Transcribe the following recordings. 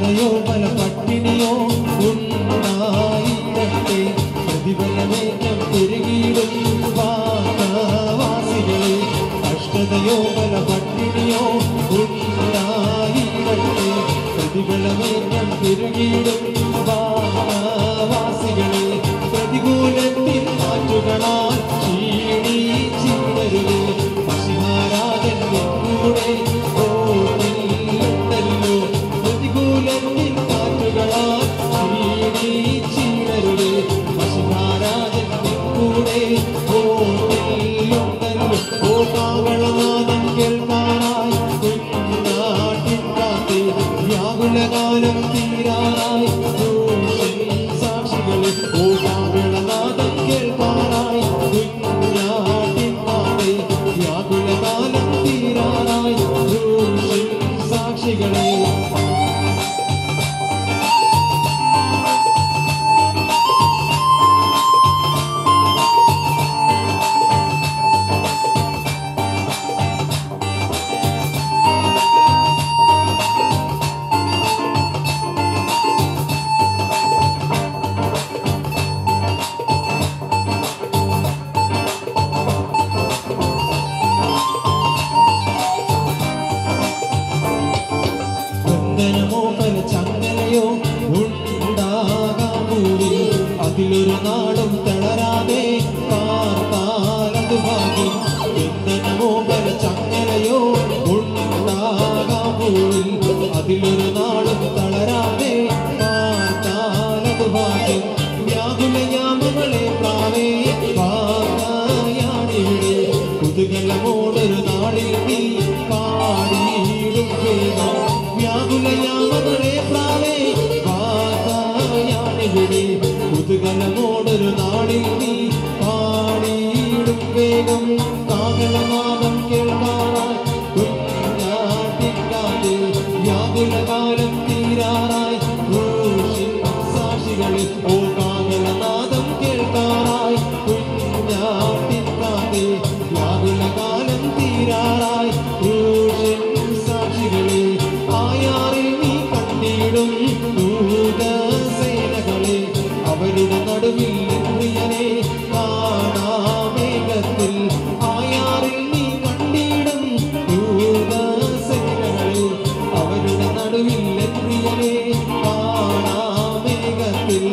കഷ്ടതയോ പല പട്ടിണിയോ ഉണ്ടായിട്ടെ പ്രതിഫലമേറ്റം പെരുകിയിടും വാസികളെ. കഷ്ടതയോ പല പട്ടിണിയോ ഉണ്ടായിട്ടെ പ്രതിഫലമേറ്റം പെരുകിയിടും വാസികളെ. പ്രതികൂലത്തിൽ കാറ്റുകളാൽ ക്ഷീണിച്ചിടരുത്. മഷിഹാരാജൻ കൂടെ ഓടില്ലല്ലോ. പ്രതികൂലത്തിൽ കാറ്റുകളാൽ ക്ഷീണിച്ചിടരുത്. മഷിഹാരാജൻ കൂടെ ഓടില്ലുണ്ടല്ലോ. ഓ കാവളനാദം കേൾക്കാനായി കുഞ്ഞാട്ടിൻ കാത്തേ വ്യാകുലകാലം തീരാനായി സാക്ഷികളെ. ഓ കാവളനാദം കേൾക്കാനായി കുഞ്ഞാട്ടിൻ കാത്തേ വ്യാകുലകാലം തീരാനായി സാക്ഷികളെ. ചങ്ങലയോ ഉണ്ടാകാൻ കൂടി അതിലൊരു നാളും തളരാതെ പാർത്താലതു ഭാഗ്യം. ബന്ധനമോ പല ചങ്ങലയോ ഉണ്ടാകാൻ കൂടി അതിലൊരു നാളും തളരാതെ പാർത്താലതു ഭാഗ്യം. വ്യാകുലയാമങ്ങളെ പ്രാവേ വായാണിവിടെ കുതുകലമോടൊരു നാളിൽ നീ പാടിയിടും വേഗം. വ്യാകുലയാമകളെ പ്രാവേ വായാണിവിടെ കുതുകലമോടൊരു നാളിൽ നീ പാടിയിടും വേഗം. കാഹളനാദം കേൾക്കാനായി കുഞ്ഞാട്ടിക്കാതെ വ്യാകുലകാലം തീരാനായി സാക്ഷികളെ. ഓ കാഹളനാദം കേൾക്കാനായി കുഞ്ഞാട്ടിക്കാതെ വ്യാകുലകാലം തീരാനായി സാക്ഷികളെ. ആയാറിൽ നീ കണ്ടിടും ദൂതസേനകളെ അവരുടെ നടുവിൽ പ്രിയനെ കാണാമേഘത്തിൽ. ആയാറിൽ നീ കണ്ടിടും ദൂതസേനകളെ അവരുടെ നടുവിൽ പ്രിയനെ കാണാമേഘത്തിൽ.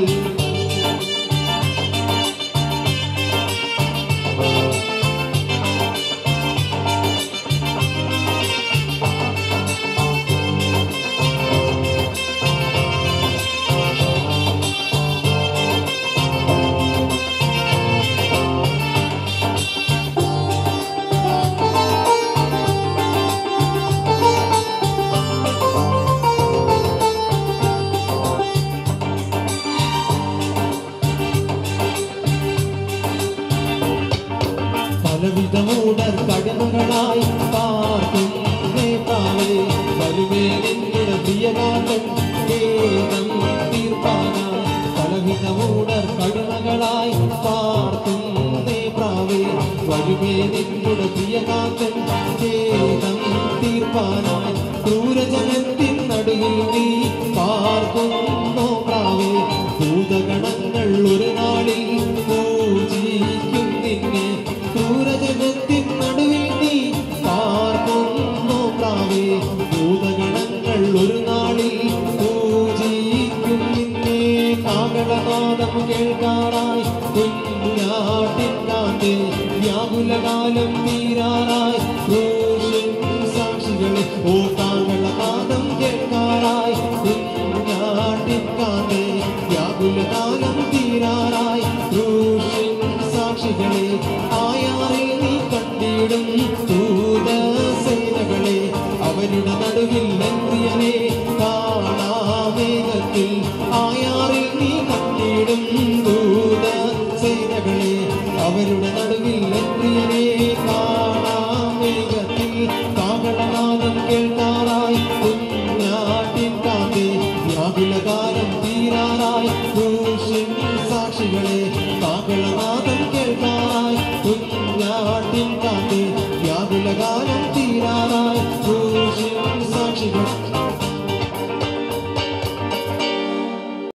പലവിധമൂടർ കടമകളായി പാർക്കും നേതാവേ വരുമേ നിങ്ങളുടെ പ്രിയകാലം വേദം തീർപ്പാനായി. പലവിധമൂടർ കടമകളായി പാർക്കും നേതാവേ വരുമേ നിങ്ങളുടെ പ്രിയകാലം വേദം തീർപ്പാനായി. ക്രൂരജനത്തിൻ നടുവിൽ നീ പാർക്കുന്നോ പ്രാവേ ഭൂതഗണങ്ങൾ ഒരു നാളിൽ പൂജിക്കും നിന്നെ. ക്രൂരജനത്തിൻ നടുവിൽ നീ പാർക്കുന്നോ പ്രാവേ ഭൂതഗണങ്ങൾ ഒരു നാളിൽ പൂജിക്കും നിന്നെ. കാഹളനാദം കേൾക്കാനായി കുഞ്ഞാട്ടിൻ കാത്തേ വ്യാകുലകാലം തീരാനായി സാക്ഷികളെ. ഓ കാഹളനാദം കേൾക്കാനായി കുഞ്ഞാട്ടിൻ കാത്തേ വ്യാകുലകാലം തീരാനായി സാക്ഷികളെ. ആയാറിൽ നീ കണ്ടിടും ദൂതസേനകളെ അവരുടെ നടുവിൽ പ്രിയനെ കാണാമേഘത്തിൽ. ആയാറിൽ നീ കണ്ടിടും ദൂതസേനകളെ അവരുടെ നടുവിൽ പ്രിയനെ കാണാമേഘത്തിൽ. കാഹളനാദം കേൾക്കാനായി കുഞ്ഞാട്ടിൻ കാത്തേ വ്യാകുലകാലം തീരാനായി സാക്ഷികളെ. കാഹളനാദം കേൾക്കാനായി കുഞ്ഞാട്ടിൻ കാത്തേ വ്യാകുലകാലം തീരാനായി സാക്ഷികൾ.